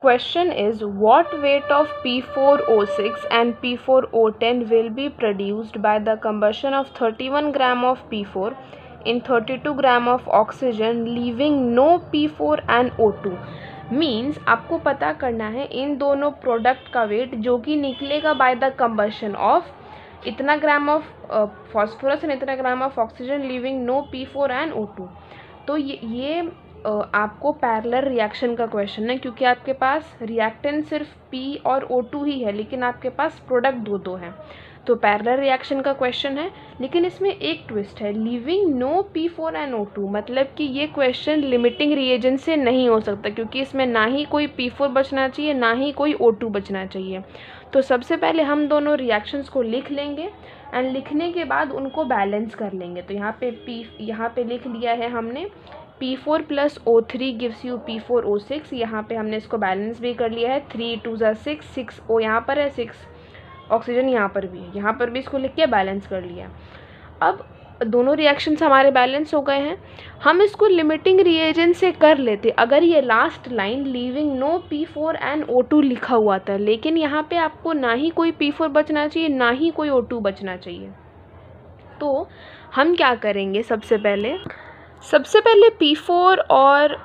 Question is, what weight of P4O6 and P4O10 will be produced by the combustion of 31 gram of P4 in 32 gram of oxygen leaving no P4 and O2? Means आपको पता करना है इन दोनों product का wait जो कि निकलेगा by the combustion of इतना ग्राम ऑफ फॉस्फोरस एंड इतना gram of oxygen leaving no P4 and O2। तो ये आपको पैरेलल रिएक्शन का क्वेश्चन है, क्योंकि आपके पास रिएक्टेंट सिर्फ P और O2 ही है, लेकिन आपके पास प्रोडक्ट दो हैं, तो पैरेलल रिएक्शन का क्वेश्चन है। लेकिन इसमें एक ट्विस्ट है, living no P4 and O2, मतलब कि ये क्वेश्चन लिमिटिंग रिएजेंट से नहीं हो सकता, क्योंकि इसमें ना ही कोई P4 बचना चाहिए ना ही कोई O2 बचना चाहिए। तो सबसे पहले हम दोनों रिएक्शंस को लिख लेंगे एंड लिखने के बाद उनको बैलेंस कर लेंगे। तो यहाँ पे लिख लिया है हमने P4 plus O3 gives you P4O6। यहाँ पे हमने इसको बैलेंस भी कर लिया है, 3 2 6, 6 O यहाँ पर है, 6 ऑक्सीजन यहाँ पर भी है, यहाँ पर भी इसको लिख के बैलेंस कर लिया। अब दोनों रिएक्शंस हमारे बैलेंस हो गए हैं, हम इसको लिमिटिंग रिएजेंट से कर लेते अगर ये last line leaving no P4 and O2 लिखा हुआ था, लेकिन यहाँ पे आपको ना ही कोई P4 बचना चाहिए ना ही कोई O2 बचना चाहिए। तो हम क्या करेंगे, सबसे पहले P4 और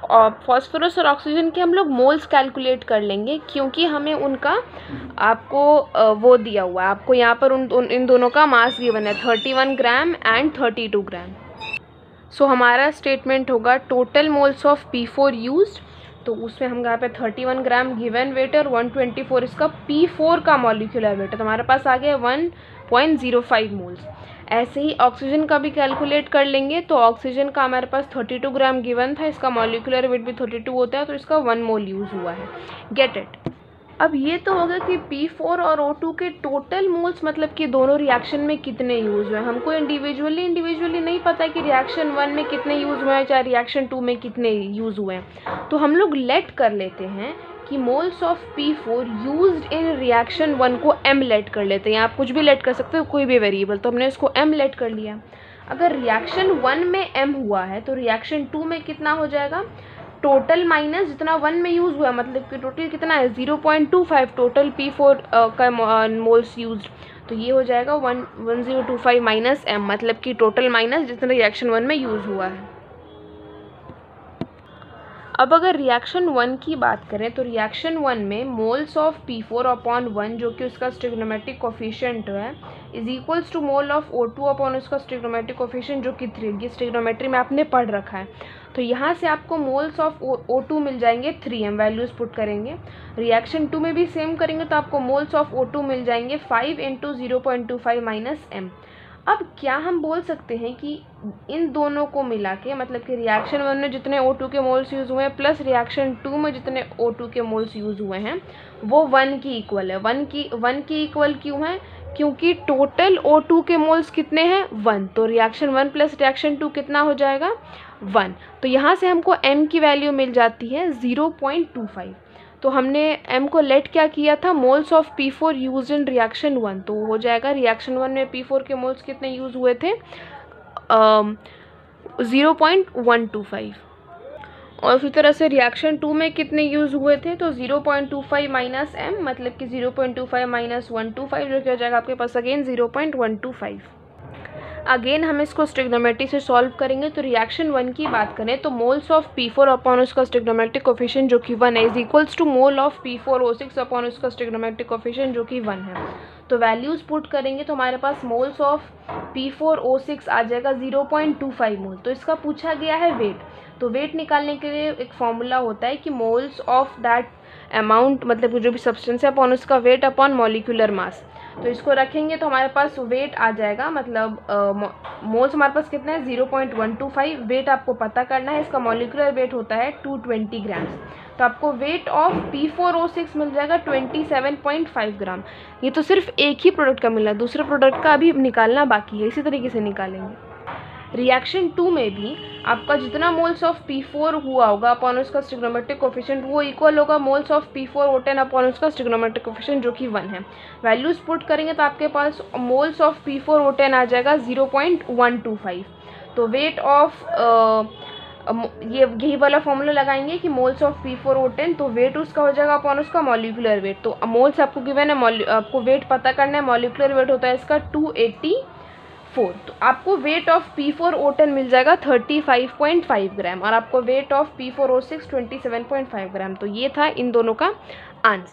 फॉस्फोरस और ऑक्सीजन के हम लोग मोल्स कैलकुलेट कर लेंगे, क्योंकि हमें उनका आपको वो दिया हुआ है, आपको यहाँ पर इन दोनों का मास गिवन है 31 ग्राम एंड 32 ग्राम। सो हमारा स्टेटमेंट होगा total moles of P4 used, तो उसमें हम यहाँ पे 31 ग्राम गिवन वेट और 124 इसका P4 का मॉलिक्यूलर वेट है, तो हमारे पास आ गया 1.05 मोल्स। ऐसे ही ऑक्सीजन का भी कैलकुलेट कर लेंगे, तो ऑक्सीजन का हमारे पास 32 ग्राम गिवन था, इसका मॉलिक्यूलर वेट भी 32 होता है, तो इसका 1 मोल यूज़ हुआ है। Get it. अब ये तो होगा कि P4 और O2 के टोटल मोल्स, मतलब कि दोनों रिएक्शन में कितने यूज़ हुए। हमको इंडिविजुअली नहीं पता कि रिएक्शन 1 में कितने यूज़ हुए हैं चाहे रिएक्शन 2 में कितने यूज़ हुए हैं, तो हम लोग लेट कर लेते हैं कि moles of P4 used in reaction 1 को m लेट कर लेते हैं। आप कुछ भी लेट कर सकते हो, कोई भी वेरिएबल, तो हमने इसको m लेट कर लिया। अगर रिएक्शन 1 में m हुआ है तो रिएक्शन 2 में कितना हो जाएगा, टोटल माइनस जितना 1 में यूज़ हुआ, मतलब कि टोटल कितना है 0.25 टोटल P4 का मोल्स यूज्ड, तो ये हो जाएगा 1025 माइनस m, मतलब कि टोटल माइनस जितना रिएक्शन 1 में यूज़ हुआ है। अब अगर रिएक्शन 1 की बात करें तो रिएक्शन 1 में मोल्स ऑफ P4 अपॉन 1 जो कि उसका स्टिग्नोमेट्रिक कोफिशिएंट है is equals to mole of O2 upon उसका स्टिग्नोमेट्रिक कोफिशिएंट जो कि 3, ये स्टिग्नोमेट्री में आपने पढ़ रखा है। तो यहाँ से आपको मोल्स ऑफ O2 मिल जाएंगे 3m, वैल्यूज़ पुट करेंगे। रिएक्शन 2 में भी सेम करेंगे तो आपको मोल्स ऑफ O2 मिल जाएंगे 5 × 0.25 माइनस m। अब क्या हम बोल सकते हैं कि इन दोनों को मिला के, मतलब कि रिएक्शन 1 में जितने O2 के मोल्स यूज़ हुए हैं प्लस रिएक्शन 2 में जितने O2 के मोल्स यूज़ हुए हैं वो 1 की इक्वल है। 1 की इक्वल क्यों है, क्योंकि टोटल O2 के मोल्स कितने हैं 1, तो रिएक्शन 1 प्लस रिएक्शन 2 कितना हो जाएगा 1। तो यहाँ से हमको m की वैल्यू मिल जाती है 0.25। तो हमने m को लेट क्या किया था, moles of P4 use in reaction 1, तो हो जाएगा रिएक्शन 1 में P4 के मोल्स कितने यूज़ हुए थे 0.125, और उसी तरह से रिएक्शन 2 में कितने यूज़ हुए थे, तो 0.25 माइनस m, मतलब कि 0.25 माइनस 125 जो कि हो जाएगा आपके पास अगेन 0.125। अगेन हम इसको स्टिग्नोमेट्री से सॉल्व करेंगे। तो रिएक्शन 1 की बात करें तो मोल्स ऑफ P4 अपॉन उसका स्टिग्नोमेट्रिक कोफिशिएंट जो कि 1 है is equals to mole of P4O6 upon उसका स्टिग्नोमेट्रिक कोफिशिएंट जो कि 1 है। तो वैल्यूज़ पुट करेंगे तो हमारे पास मोल्स ऑफ P4O6 आ जाएगा 0.25 मोल। तो इसका पूछा गया है वेट, तो वेट निकालने के लिए एक फॉर्मूला होता है कि मोल्स ऑफ दैट अमाउंट, मतलब जो भी सब्सटेंस है अपॉन उसका वेट अपॉन मॉलिक्यूलर मास। तो इसको रखेंगे तो हमारे पास वेट आ जाएगा, मतलब मोल्स हमारे पास कितना है 0.125, वेट आपको पता करना है, इसका मॉलिक्यूलर वेट होता है 220 ग्राम्स। तो आपको वेट ऑफ P4O6 मिल जाएगा 27.5 ग्राम। ये तो सिर्फ एक ही प्रोडक्ट का मिला, दूसरे प्रोडक्ट का अभी निकालना बाकी है, इसी तरीके से निकालेंगे। रिएक्शन 2 में भी आपका जितना मोल्स ऑफ P4 हुआ होगा अपॉन उसका स्टिग्नोमेट्रिक कोफिशिएंट वो इक्वल होगा मोल्स ऑफ P4O10 अपॉन उसका स्टिग्नोमेट्रिक कोफिशिएंट जो कि 1 है। वैल्यूज पुट करेंगे तो आपके पास मोल्स ऑफ P4O10 आ जाएगा 0.125। तो वेट ऑफ ये यही वाला फॉर्मूला लगाएंगे कि मोल्स ऑफ P4O10, तो वेट उसका हो जाएगा अपॉन उसका मॉलिक्यूलर वेट। तो मोल्स आपको गिवन है, आपको वेट पता करना है, मॉलिक्यूलर वेट होता है इसका 284। तो आपको वेट ऑफ P4O10 मिल जाएगा 35.5 ग्राम और आपको वेट ऑफ P4O6 27.5 ग्राम। तो ये था इन दोनों का आंसर।